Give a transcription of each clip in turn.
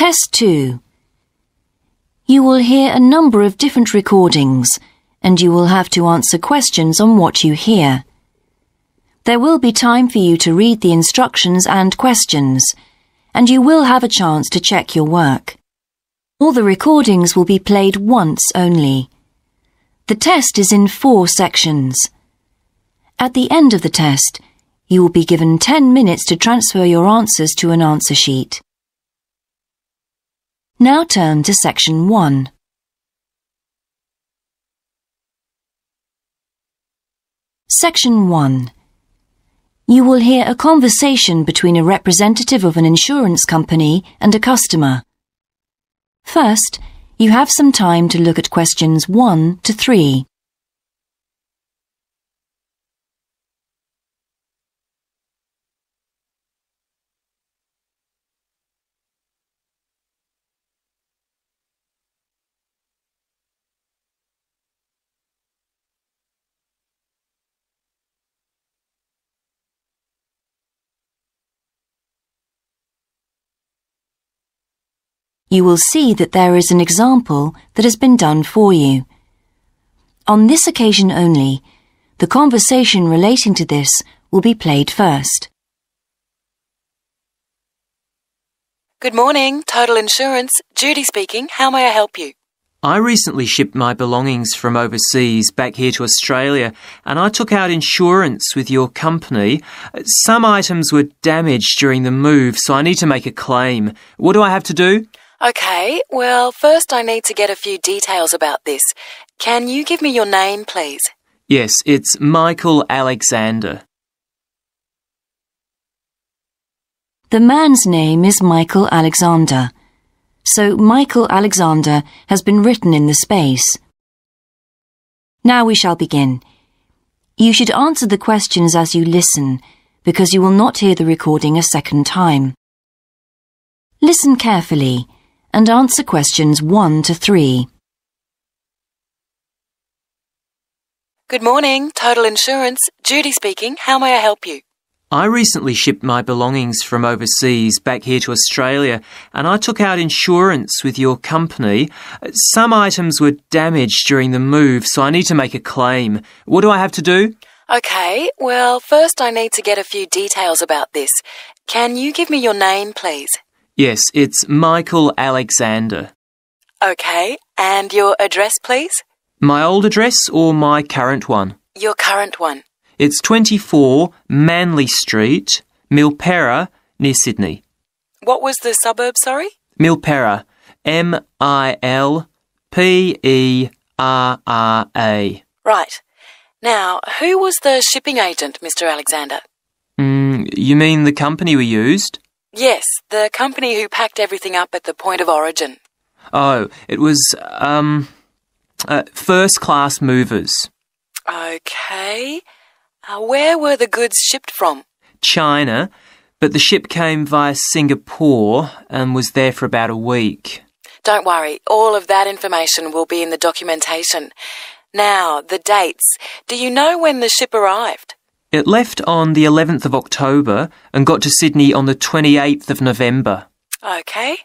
Test 2. You will hear a number of different recordings, and you will have to answer questions on what you hear. There will be time for you to read the instructions and questions, and you will have a chance to check your work. All the recordings will be played once only. The test is in 4 sections. At the end of the test, you will be given 10 minutes to transfer your answers to an answer sheet. Now turn to Section 1. Section 1. You will hear a conversation between a representative of an insurance company and a customer. First, you have some time to look at questions 1 to 3. You will see that there is an example that has been done for you. On this occasion only, the conversation relating to this will be played first. Good morning, Total Insurance. Judy speaking. How may I help you? I recently shipped my belongings from overseas back here to Australia, and I took out insurance with your company. Some items were damaged during the move, so I need to make a claim. What do I have to do? Okay, well, first I need to get a few details about this. Can you give me your name, please? Yes, it's Michael Alexander. The man's name is Michael Alexander, so Michael Alexander has been written in the space. Now we shall begin. You should answer the questions as you listen, because you will not hear the recording a second time. Listen carefully and answer questions 1 to 3. Good morning, Total Insurance. Judy speaking. How may I help you? I recently shipped my belongings from overseas back here to Australia, and I took out insurance with your company. Some items were damaged during the move, so I need to make a claim. What do I have to do? Okay, well, first I need to get a few details about this. Can you give me your name, please? Yes, it's Michael Alexander. Okay, and your address, please? My old address or my current one? Your current one. It's 24 Manly Street, Milperra, near Sydney. What was the suburb, sorry? Milperra, M-I-L-P-E-R-R-A. Right. Now, who was the shipping agent, Mr. Alexander? You mean the company we used? Yes, the company who packed everything up at the point of origin. Oh, it was, First Class Movers. Okay. Where were the goods shipped from? China, but the ship came via Singapore and was there for about a week. Don't worry, all of that information will be in the documentation. Now, the dates. Do you know when the ship arrived? It left on the 11th of October and got to Sydney on the 28th of November. Okay.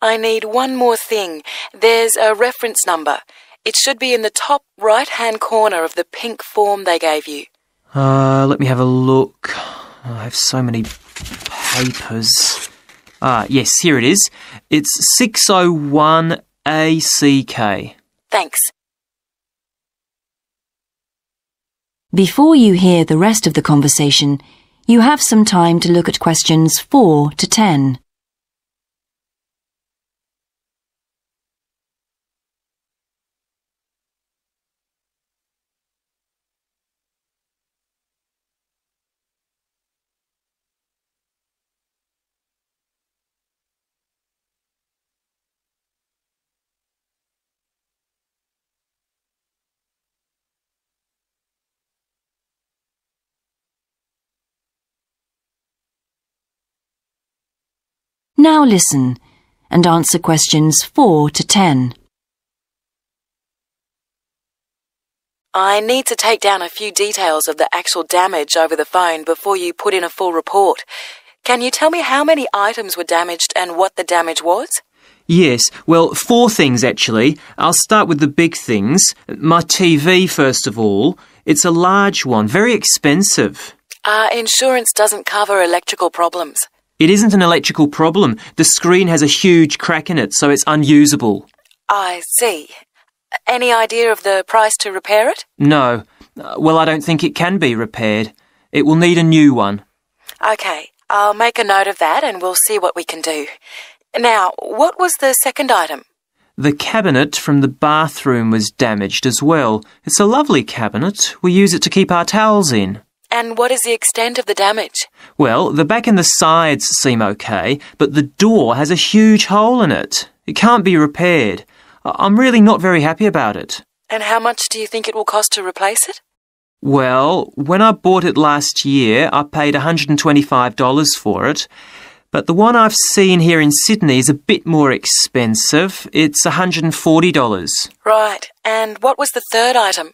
I need one more thing. There's a reference number. It should be in the top right-hand corner of the pink form they gave you. Let me have a look. I have so many papers. Yes, here it is. It's 601 ACK. Thanks. Before you hear the rest of the conversation, you have some time to look at questions 4 to 10. Now listen and answer questions 4 to 10. I need to take down a few details of the actual damage over the phone before you put in a full report. Can you tell me how many items were damaged and what the damage was? Yes, well, 4 things actually. I'll start with the big things. My TV, first of all. It's a large one, very expensive. Insurance doesn't cover electrical problems. It isn't an electrical problem. The screen has a huge crack in it, so it's unusable. I see. Any idea of the price to repair it? No. Well, I don't think it can be repaired. It will need a new one. OK, I'll make a note of that and we'll see what we can do. Now, what was the second item? The cabinet from the bathroom was damaged as well. It's a lovely cabinet. We use it to keep our towels in. And what is the extent of the damage? Well, the back and the sides seem okay, but the door has a huge hole in it. It can't be repaired. I'm really not very happy about it. And how much do you think it will cost to replace it? Well, when I bought it last year, I paid $125 for it. But the one I've seen here in Sydney is a bit more expensive. It's $140. Right. And what was the third item?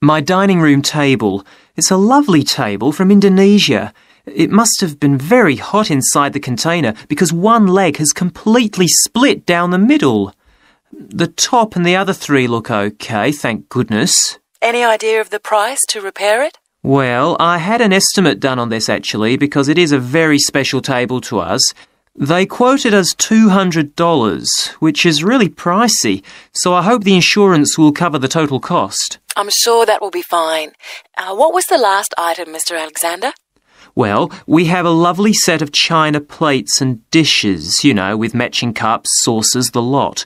My dining room table. It's a lovely table from Indonesia. It must have been very hot inside the container because one leg has completely split down the middle. The top and the other 3 look okay, thank goodness. Any idea of the price to repair it? Well, I had an estimate done on this actually because it is a very special table to us. They quoted us $200, which is really pricey, so I hope the insurance will cover the total cost. I'm sure that will be fine. What was the last item, Mr. Alexander? Well, we have a lovely set of china plates and dishes, you know, with matching cups, saucers, the lot.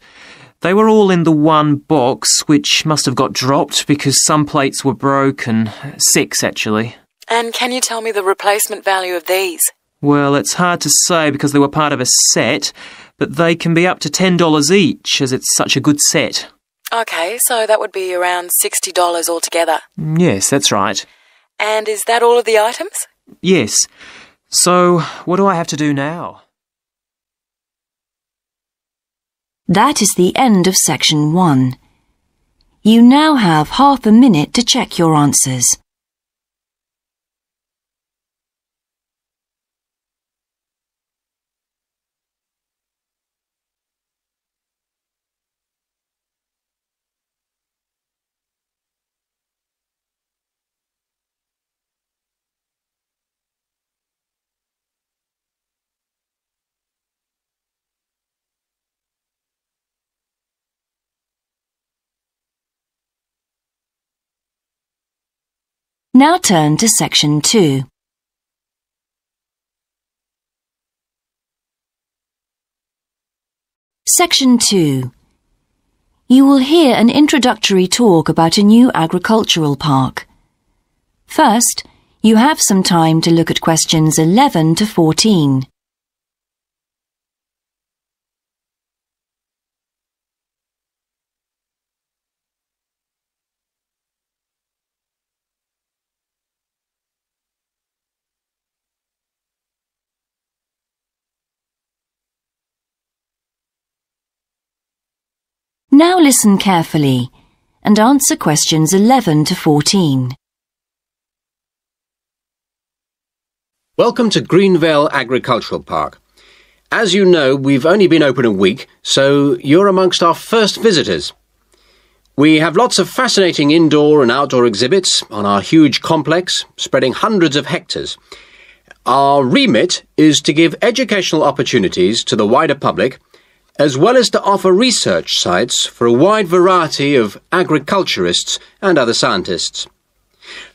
They were all in the one box, which must have got dropped because some plates were broken. 6, actually. And can you tell me the replacement value of these? Well, it's hard to say because they were part of a set, but they can be up to $10 each, as it's such a good set. OK, so that would be around $60 altogether. Yes, that's right. And is that all of the items? Yes. So, what do I have to do now? That is the end of section 1. You now have half a minute to check your answers. Now turn to section 2. Section 2. You will hear an introductory talk about a new agricultural park. First, you have some time to look at questions 11 to 14. Now listen carefully and answer questions 11 to 14. Welcome to Greenvale Agricultural Park. As you know, we've only been open a week, so you're amongst our first visitors. We have lots of fascinating indoor and outdoor exhibits on our huge complex, spreading hundreds of hectares. Our remit is to give educational opportunities to the wider public, as well as to offer research sites for a wide variety of agriculturists and other scientists.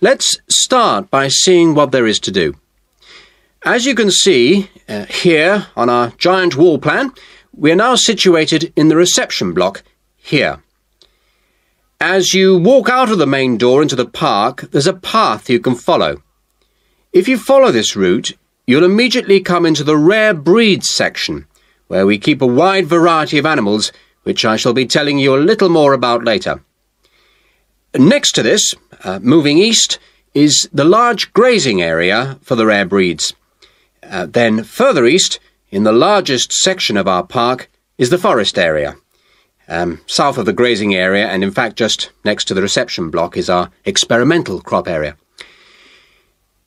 Let's start by seeing what there is to do. As you can see here on our giant wall plan, we are now situated in the reception block here. As you walk out of the main door into the park, there's a path you can follow. If you follow this route, you'll immediately come into the rare breeds section, where we keep a wide variety of animals, which I shall be telling you a little more about later. Next to this, moving east, is the large grazing area for the rare breeds. Then further east, in the largest section of our park, is the forest area. South of the grazing area, and in fact just next to the reception block, is our experimental crop area.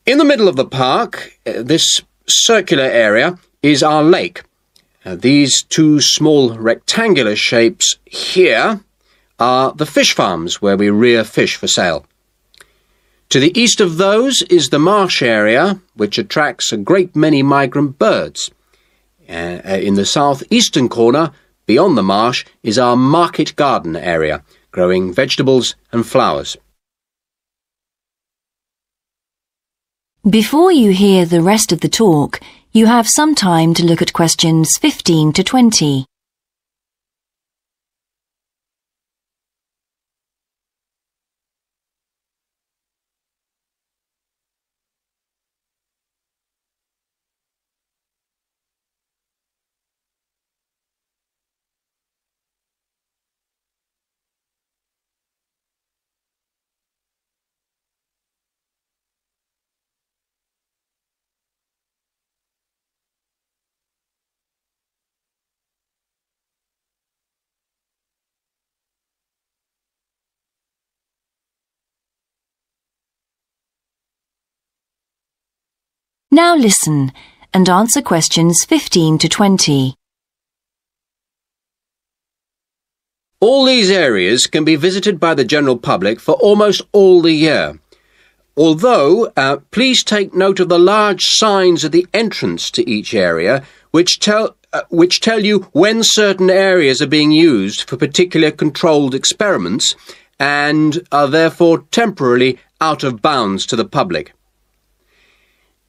In the middle of the park, this circular area, is our lake. These two small rectangular shapes here are the fish farms where we rear fish for sale. To the east of those is the marsh area, which attracts a great many migrant birds. In the southeastern corner, beyond the marsh, is our market garden area, growing vegetables and flowers. Before you hear the rest of the talk, you have some time to look at questions 15 to 20. Now listen and answer questions 15 to 20. All these areas can be visited by the general public for almost all the year. Although, please take note of the large signs at the entrance to each area, which tell you when certain areas are being used for particular controlled experiments and are therefore temporarily out of bounds to the public.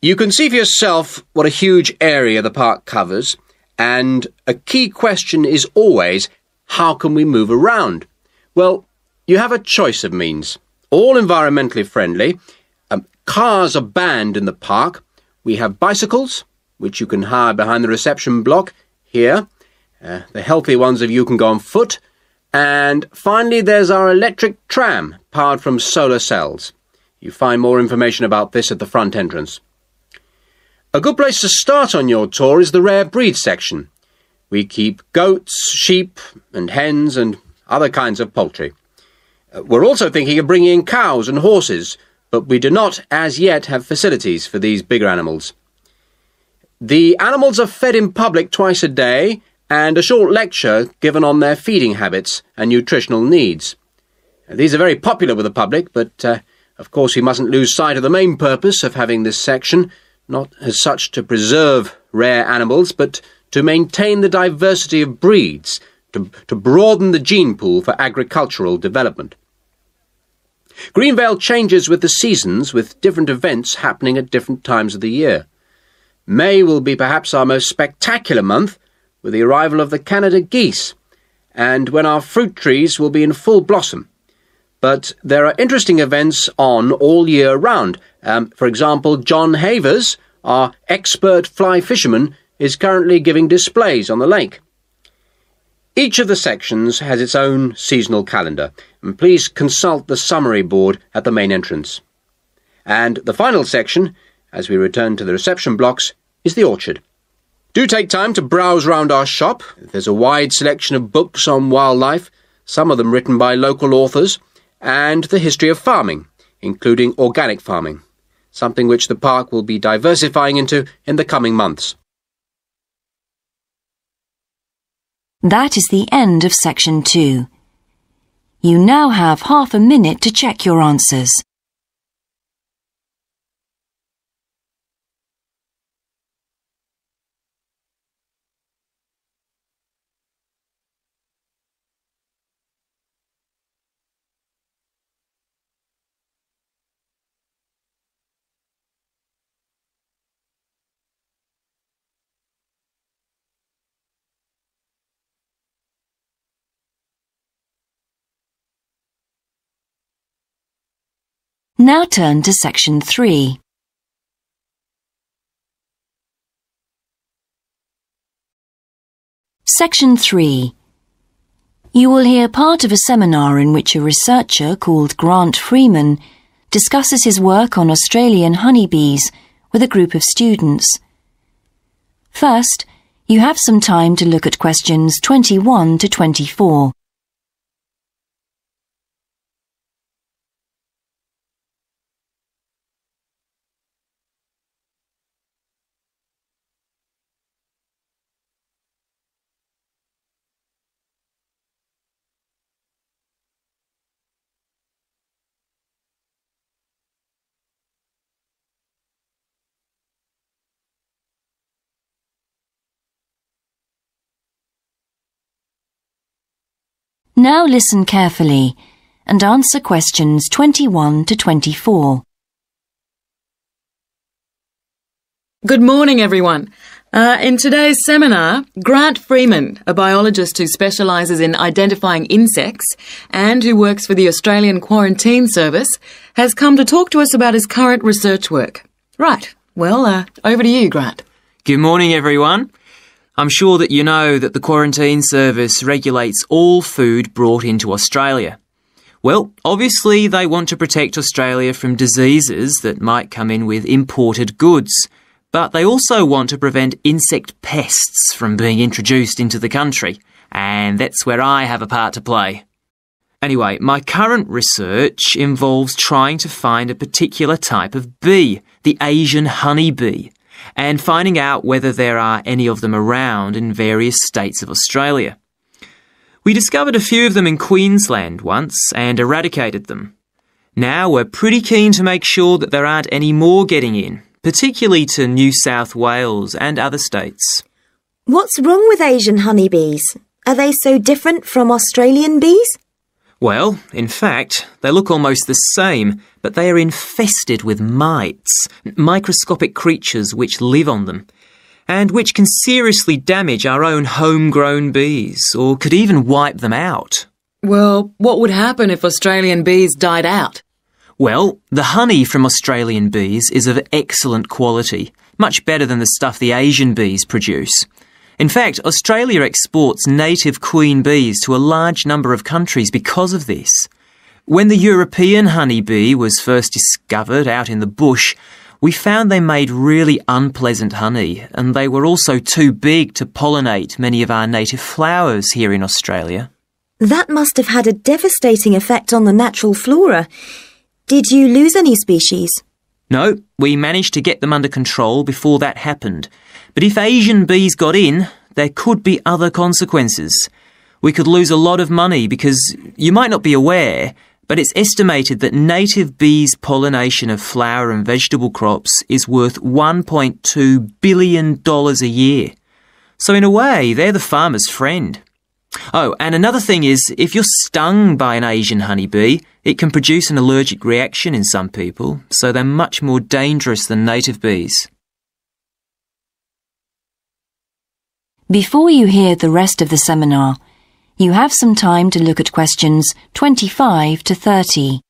You can see for yourself what a huge area the park covers, and a key question is always, how can we move around? Well, you have a choice of means, all environmentally friendly. Cars are banned in the park. We have bicycles, which you can hire behind the reception block here. The healthy ones of you can go on foot. And finally, there's our electric tram, powered from solar cells. You find more information about this at the front entrance. A good place to start on your tour is the rare breed section. We keep goats, sheep and hens and other kinds of poultry. We're also thinking of bringing in cows and horses, but we do not as yet have facilities for these bigger animals. The animals are fed in public twice a day and a short lecture given on their feeding habits and nutritional needs. These are very popular with the public, but of course we mustn't lose sight of the main purpose of having this section, not as such to preserve rare animals, but to maintain the diversity of breeds, to broaden the gene pool for agricultural development. Greenvale changes with the seasons, with different events happening at different times of the year. May will be perhaps our most spectacular month, with the arrival of the Canada geese, and when our fruit trees will be in full blossom. But there are interesting events on all year round. For example, John Havers, our expert fly fisherman, is currently giving displays on the lake. Each of the sections has its own seasonal calendar, and please consult the summary board at the main entrance. And the final section, as we return to the reception blocks, is the orchard. Do take time to browse round our shop. There's a wide selection of books on wildlife, some of them written by local authors, and the history of farming, including organic farming, something which the park will be diversifying into in the coming months. That is the end of section 2. You now have half a minute to check your answers. Now turn to section 3. Section 3. You will hear part of a seminar in which a researcher called Grant Freeman discusses his work on Australian honeybees with a group of students. First, you have some time to look at questions 21 to 24. Now listen carefully and answer questions 21 to 24. Good morning, everyone. In today's seminar, Grant Freeman, a biologist who specialises in identifying insects and who works for the Australian Quarantine Service, has come to talk to us about his current research work. Right. Well, over to you, Grant. Good morning, everyone. I'm sure that you know that the Quarantine Service regulates all food brought into Australia. Well, obviously they want to protect Australia from diseases that might come in with imported goods, but they also want to prevent insect pests from being introduced into the country, and that's where I have a part to play. Anyway, my current research involves trying to find a particular type of bee, the Asian honeybee, and finding out whether there are any of them around in various states of Australia. We discovered a few of them in Queensland once and eradicated them. Now we're pretty keen to make sure that there aren't any more getting in, particularly to New South Wales and other states. What's wrong with Asian honeybees? Are they so different from Australian bees? Well, in fact, they look almost the same, but they are infested with mites, microscopic creatures which live on them, and which can seriously damage our own homegrown bees, or could even wipe them out. Well, what would happen if Australian bees died out? Well, the honey from Australian bees is of excellent quality, much better than the stuff the Asian bees produce. In fact, Australia exports native queen bees to a large number of countries because of this. When the European honeybee was first discovered out in the bush, we found they made really unpleasant honey, and they were also too big to pollinate many of our native flowers here in Australia. That must have had a devastating effect on the natural flora. Did you lose any species? No, we managed to get them under control before that happened. But if Asian bees got in, there could be other consequences. We could lose a lot of money because you might not be aware, but it's estimated that native bees' pollination of flower and vegetable crops is worth $1.2 billion a year. So in a way, they're the farmer's friend. Oh, and another thing is, if you're stung by an Asian honeybee, it can produce an allergic reaction in some people, so they're much more dangerous than native bees. Before you hear the rest of the seminar, you have some time to look at questions 25 to 30.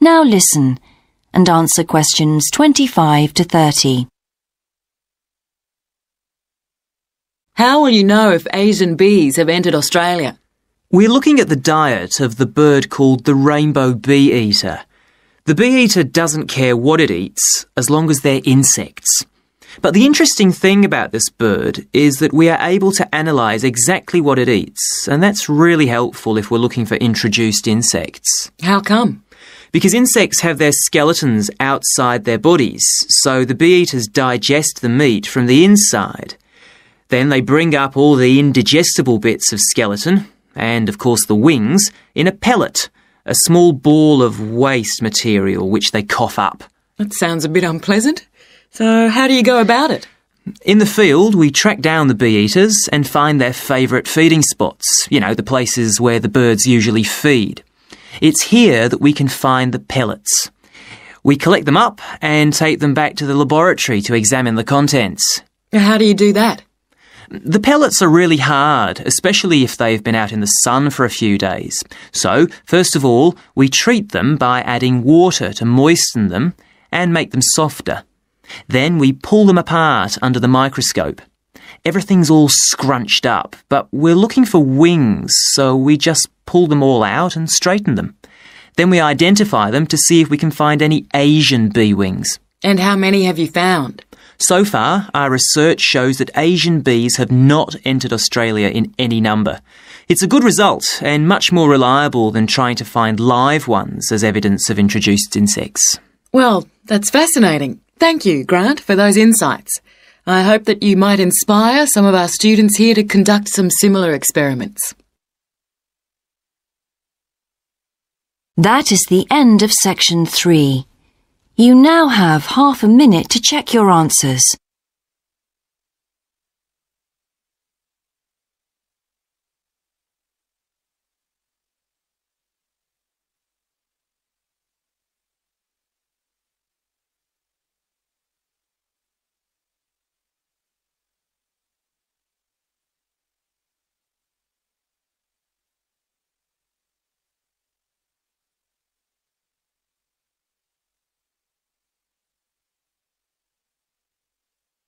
Now listen and answer questions 25 to 30. How will you know if Asian bees have entered Australia? We're looking at the diet of the bird called the rainbow bee-eater. The bee-eater doesn't care what it eats as long as they're insects. But the interesting thing about this bird is that we are able to analyse exactly what it eats, and that's really helpful if we're looking for introduced insects. How come? Because insects have their skeletons outside their bodies, so the bee-eaters digest the meat from the inside. Then they bring up all the indigestible bits of skeleton, and of course the wings, in a pellet, a small ball of waste material which they cough up. That sounds a bit unpleasant. So how do you go about it? In the field, we track down the bee-eaters and find their favourite feeding spots, the places where the birds usually feed. It's here that we can find the pellets. We collect them up and take them back to the laboratory to examine the contents. How do you do that? The pellets are really hard, especially if they've been out in the sun for a few days. So, first of all, we treat them by adding water to moisten them and make them softer. Then we pull them apart under the microscope. Everything's all scrunched up, but we're looking for wings, so we just pull them all out and straighten them. Then we identify them to see if we can find any Asian bee wings. And how many have you found? So far, our research shows that Asian bees have not entered Australia in any number. It's a good result and much more reliable than trying to find live ones as evidence of introduced insects. Well, that's fascinating. Thank you, Grant, for those insights. I hope that you might inspire some of our students here to conduct some similar experiments. That is the end of section 3. You now have half a minute to check your answers.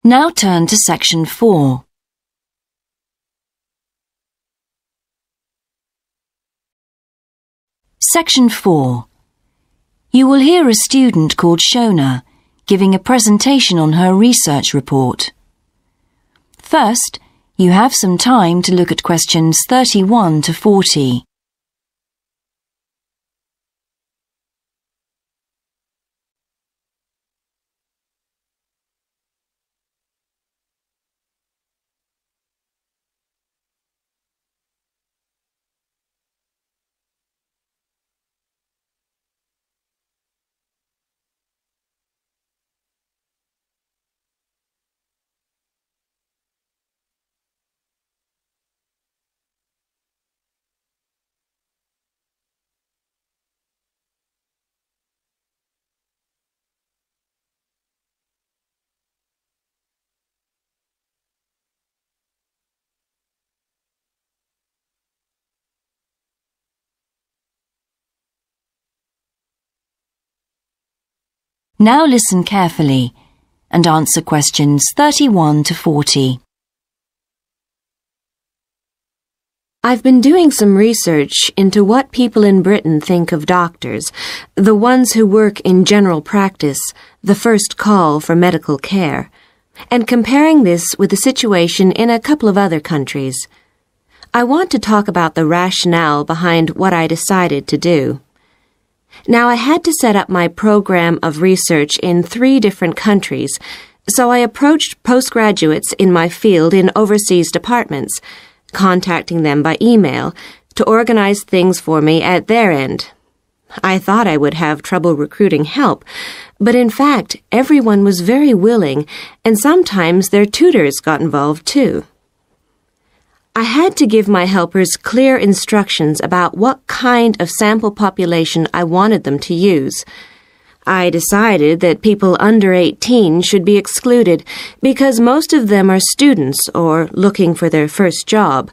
Now turn to section 4. Section 4. You will hear a student called Shona giving a presentation on her research report. First, you have some time to look at questions 31 to 40. Now listen carefully and answer questions 31 to 40. I've been doing some research into what people in Britain think of doctors, the ones who work in general practice, the first call for medical care, and comparing this with the situation in a couple of other countries. I want to talk about the rationale behind what I decided to do. Now, I had to set up my program of research in 3 different countries, so I approached postgraduates in my field in overseas departments, contacting them by email to organize things for me at their end. I thought I would have trouble recruiting help, but in fact, everyone was very willing, and sometimes their tutors got involved too. I had to give my helpers clear instructions about what kind of sample population I wanted them to use. I decided that people under 18 should be excluded because most of them are students or looking for their first job.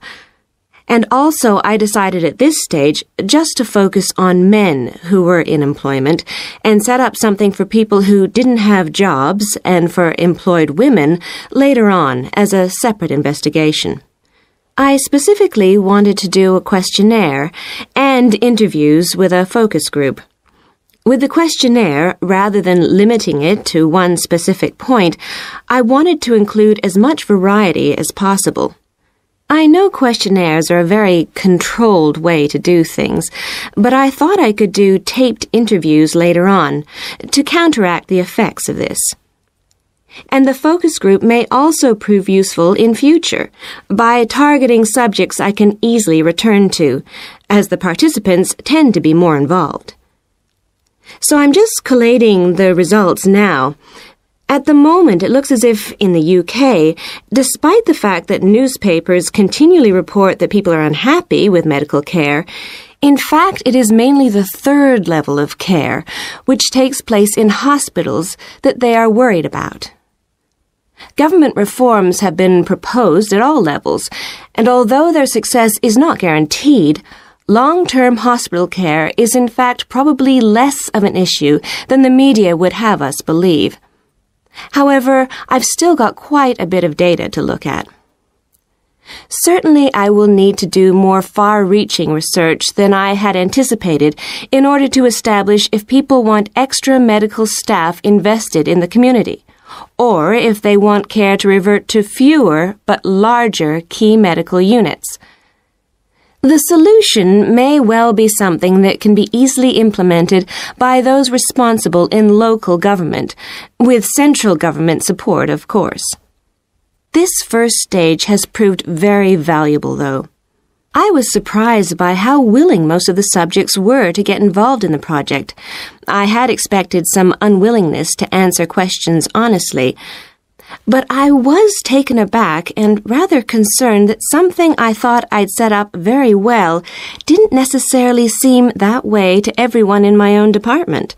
And also I decided at this stage just to focus on men who were in employment and set up something for people who didn't have jobs and for employed women later on as a separate investigation. I specifically wanted to do a questionnaire and interviews with a focus group. With the questionnaire, rather than limiting it to one specific point, I wanted to include as much variety as possible. I know questionnaires are a very controlled way to do things, but I thought I could do taped interviews later on to counteract the effects of this. And the focus group may also prove useful in future by targeting subjects I can easily return to, as the participants tend to be more involved. So I'm just collating the results now. At the moment, it looks as if in the UK, despite the fact that newspapers continually report that people are unhappy with medical care, in fact, it is mainly the 3rd level of care, which takes place in hospitals, that they are worried about. Government reforms have been proposed at all levels, and although their success is not guaranteed, long-term hospital care is in fact probably less of an issue than the media would have us believe. However, I've still got quite a bit of data to look at. Certainly, I will need to do more far-reaching research than I had anticipated in order to establish if people want extra medical staff invested in the community, or if they want care to revert to fewer but larger key medical units. The solution may well be something that can be easily implemented by those responsible in local government, with central government support, of course. This first stage has proved very valuable, though. I was surprised by how willing most of the subjects were to get involved in the project. I had expected some unwillingness to answer questions honestly, but I was taken aback and rather concerned that something I thought I'd set up very well didn't necessarily seem that way to everyone in my own department.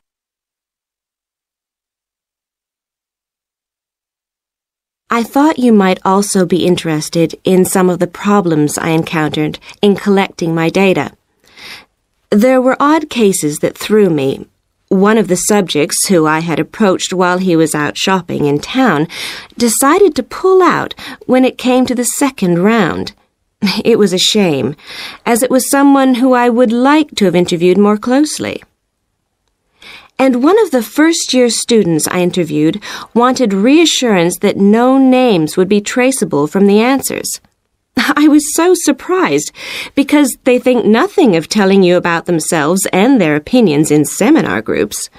I thought you might also be interested in some of the problems I encountered in collecting my data. There were odd cases that threw me. One of the subjects who I had approached while he was out shopping in town decided to pull out when it came to the second round. It was a shame, as it was someone who I would like to have interviewed more closely. And one of the first-year students I interviewed wanted reassurance that no names would be traceable from the answers. I was so surprised, because they think nothing of telling you about themselves and their opinions in seminar groups.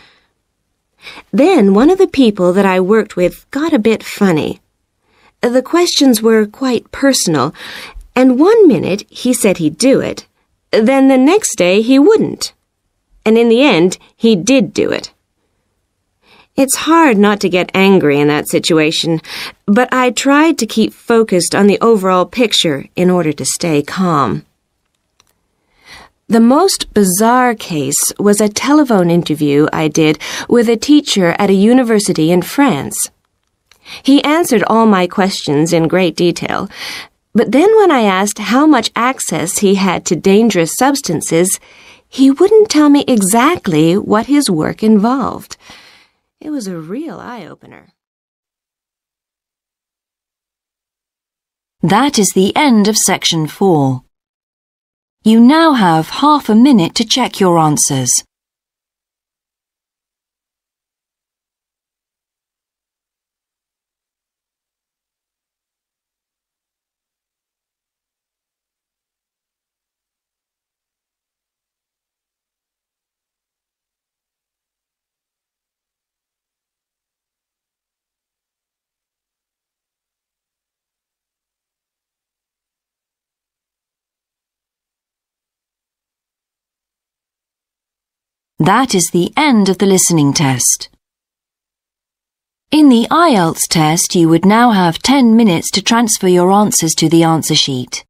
Then one of the people that I worked with got a bit funny. The questions were quite personal, and one minute he said he'd do it, then the next day he wouldn't. And in the end, he did do it. It's hard not to get angry in that situation, but I tried to keep focused on the overall picture in order to stay calm. The most bizarre case was a telephone interview I did with a teacher at a university in France. He answered all my questions in great detail, but then when I asked how much access he had to dangerous substances, he wouldn't tell me exactly what his work involved. It was a real eye-opener. That is the end of section 4. You now have half a minute to check your answers. That is the end of the listening test. In the Ielts test, you would now have 10 minutes to transfer your answers to the answer sheet.